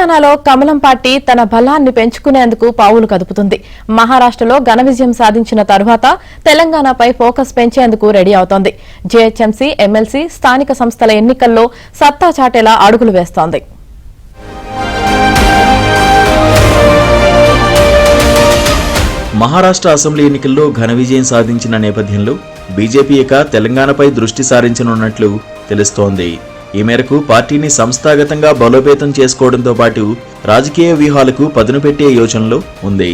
తెలంగాణలో కమలం పార్టీ తన బలాన్ని పెంచుకునేందుకు పావులు కదుపుతుంది. మహారాష్ట్రలో ఘన విజయం సాధించిన తరువాత తెలంగాణపై ఫోకస్ పెంచేందుకు రెడీ అవుతోంది. జీహెచ్ఎంసీ, ఎమ్మెల్సీ, స్థానిక సంస్థల ఎన్నికల్లో సత్తా చాటేలా అడుగులు వేస్తోంది. మహారాష్ట్ర అసెంబ్లీ ఎన్నికల్లో ఘన విజయం సాధించిన నేపథ్యంలో బీజేపీ ఇక తెలంగాణపై దృష్టి సారించనున్నట్లు తెలుస్తోంది. ఈ మేరకు పార్టీని సంస్థాగతంగా బలోపేతం చేసుకోవడంతో పాటు రాజకీయ వ్యూహాలకు పదును పెట్టే యోచనలో ఉంది.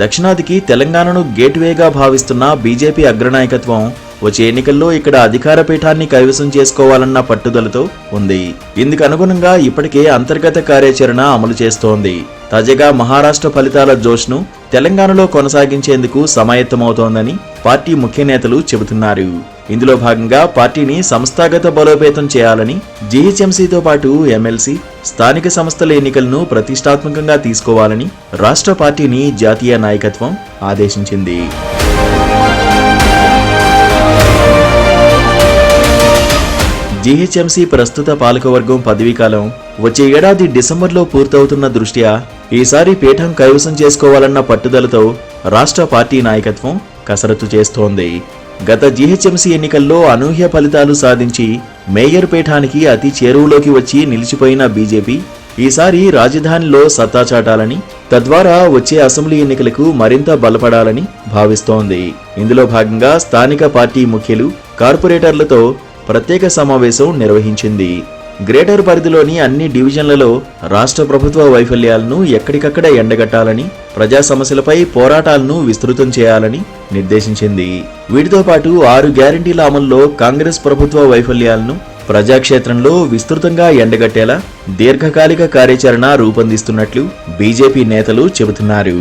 దక్షిణాదికి తెలంగాణను గేట్వేగా భావిస్తున్న బీజేపీ అగ్రనాయకత్వం వచ్చే ఎన్నికల్లో ఇక్కడ అధికార పీఠాన్ని కైవసం చేసుకోవాలన్న పట్టుదలతో ఉంది. ఇందుకు అనుగుణంగా ఇప్పటికే అంతర్గత కార్యాచరణ అమలు చేస్తోంది. తాజాగా మహారాష్ట్ర ఫలితాల జోష్ను తెలంగాణలో కొనసాగించేందుకు సమాయత్తమవుతోందని పార్టీ ముఖ్య నేతలు చెబుతున్నారు. ఇందులో భాగంగా పార్టీని సంస్థాగత బలోపేతం చేయాలని జీహెచ్ఎంసీతో పాటు ఎమ్మెల్సీ, స్థానిక సంస్థల ఎన్నికలను ప్రతిష్టాత్మకంగా తీసుకోవాలని రాష్ట్ర పార్టీని జాతీయ నాయకత్వం ఆదేశించింది. జీహెచ్ఎంసీ ప్రస్తుత పాలకవర్గం పదవీకాలం వచ్చే ఏడాది డిసెంబర్లో పూర్తవుతున్న దృష్ట్యా ఈసారి పీఠం కైవసం చేసుకోవాలన్న పట్టుదలతో రాష్ట్ర పార్టీ నాయకత్వం కసరత్తు చేస్తోంది. గత జీహెచ్ఎంసీ ఎన్నికల్లో అనూహ్య ఫలితాలు సాధించి మేయర్ పీఠానికి అతి చేరువలోకి వచ్చి నిలిచిపోయిన బీజేపీ ఈసారి రాజధానిలో సత్తా చాటాలని, తద్వారా వచ్చే అసెంబ్లీ ఎన్నికలకు మరింత బలపడాలని భావిస్తోంది. ఇందులో భాగంగా స్థానిక పార్టీ ముఖ్యులు, కార్పొరేటర్లతో ప్రత్యేక సమావేశం నిర్వహించింది. గ్రేటర్ పరిధిలోని అన్ని డివిజన్లలో రాష్ట్ర ప్రభుత్వ వైఫల్యాలను ఎక్కడికక్కడ ఎండగట్టాలని, ప్రజా సమస్యలపై పోరాటాలను విస్తృతం చేయాలని నిర్దేశించింది. వీటితో పాటు 6 గ్యారంటీల అమల్లో కాంగ్రెస్ ప్రభుత్వ వైఫల్యాలను ప్రజాక్షేత్రంలో విస్తృతంగా ఎండగట్టేలా దీర్ఘకాలిక కార్యాచరణ రూపొందిస్తున్నట్లు బీజేపీ నేతలు చెబుతున్నారు.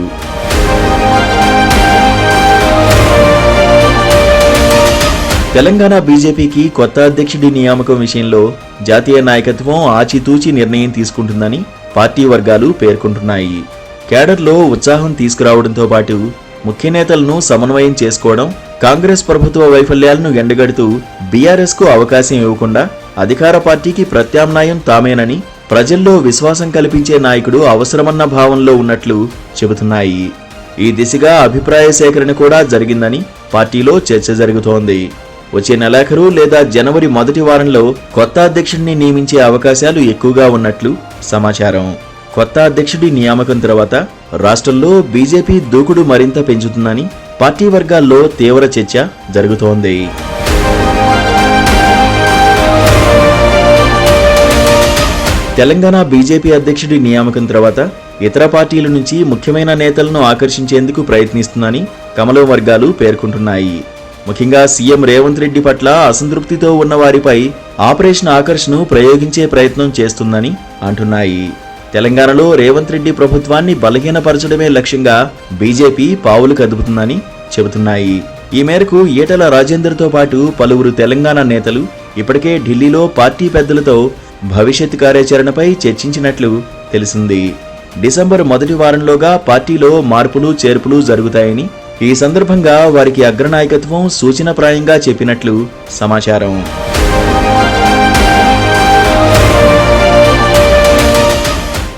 తెలంగాణ బీజేపీకి కొత్త అధ్యక్షుడి నియామకం విషయంలో జాతీయ నాయకత్వం ఆచితూచి నిర్ణయం తీసుకుంటుందని పార్టీ వర్గాలు పేర్కొంటున్నాయి. కేడర్లో ఉత్సాహం తీసుకురావడంతో పాటు ముఖ్య నేతలను సమన్వయం చేసుకోవడం, కాంగ్రెస్ ప్రభుత్వ వైఫల్యాలను ఎండగడుతూ బీఆర్ఎస్కు అవకాశం ఇవ్వకుండా అధికార పార్టీకి ప్రత్యామ్నాయం తామేనని, ప్రజల్లో విశ్వాసం కల్పించే నాయకుడు అవసరమన్న భావంలో ఉన్నట్లు చెబుతున్నాయి. ఈ దిశగా అభిప్రాయ సేకరణ కూడా జరిగిందని పార్టీలో చర్చ జరుగుతోంది. వచ్చే నెలాఖరు లేదా జనవరి మొదటి వారంలో కొత్త అధ్యక్షుడిని నియమించే అవకాశాలు ఎక్కువగా ఉన్నట్లు సమాచారం. కొత్త అధ్యక్షుడి నియామకం తర్వాత రాష్ట్రంలో బీజేపీ దూకుడు మరింత పెంచుతుందని పార్టీ వర్గాల్లో తీవ్ర చర్చ జరుగుతోంది. తెలంగాణ బీజేపీ అధ్యక్షుడి నియామకం తర్వాత ఇతర పార్టీల నుంచి ముఖ్యమైన నేతలను ఆకర్షించేందుకు ప్రయత్నిస్తుందని కమలం వర్గాలు పేర్కొంటున్నాయి. ముఖ్యంగా సీఎం రేవంత్ రెడ్డి పట్ల అసంతృప్తితో ఉన్న వారిపై ఆపరేషన్ ఆకర్ష్ను ప్రయోగించే ప్రయత్నం చేస్తుందని అంటున్నాయి. తెలంగాణలో రేవంత్ రెడ్డి ప్రభుత్వాన్ని బలహీనపరచడమే లక్ష్యంగా బీజేపీ పావులు కదుపుతుందని చెబుతున్నాయి. ఈ మేరకు ఈటెల రాజేందర్తో పాటు పలువురు తెలంగాణ నేతలు ఇప్పటికే ఢిల్లీలో పార్టీ పెద్దలతో భవిష్యత్ కార్యాచరణపై చర్చించినట్లు తెలిసింది. డిసెంబర్ మొదటి వారంలోగా పార్టీలో మార్పులు చేర్పులు జరుగుతాయని, ఈ సందర్భంగా వారికి అగ్రనాయకత్వం సూచనప్రాయంగా చెప్పినట్లు సమాచారం.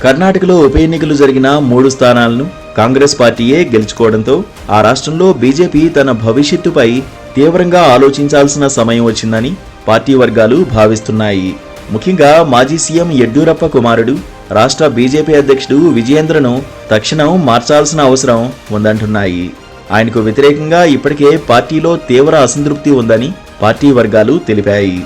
కర్ణాటకలో ఉప ఎన్నికలు జరిగిన 3 స్థానాలను కాంగ్రెస్ పార్టీయే గెలుచుకోవడంతో ఆ రాష్ట్రంలో బీజేపీ తన భవిష్యత్తుపై తీవ్రంగా ఆలోచించాల్సిన సమయం వచ్చిందని పార్టీ వర్గాలు భావిస్తున్నాయి. ముఖ్యంగా మాజీ సీఎం యడ్యూరప్ప కుమారుడు, రాష్ట్ర బీజేపీ అధ్యక్షుడు విజయేంద్రను తక్షణం మార్చాల్సిన అవసరం ఉందంటున్నాయి. ఆయనకు వ్యతిరేకంగా ఇప్పటికే పార్టీలో తీవ్ర అసంతృప్తి ఉందని పార్టీ వర్గాలు తెలిపాయి.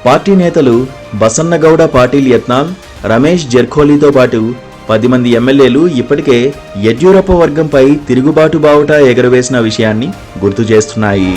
పార్టీ నేతలు బసన్నగౌడ పాటిల్ యత్నాల్, రమేష్ జర్ఖోలీతో పాటు 10 మంది ఎమ్మెల్యేలు ఇప్పటికే యడ్యూరప్ప వర్గంపై తిరుగుబాటు బావుటా ఎగరవేసిన విషయాన్ని గుర్తు చేస్తున్నాయి.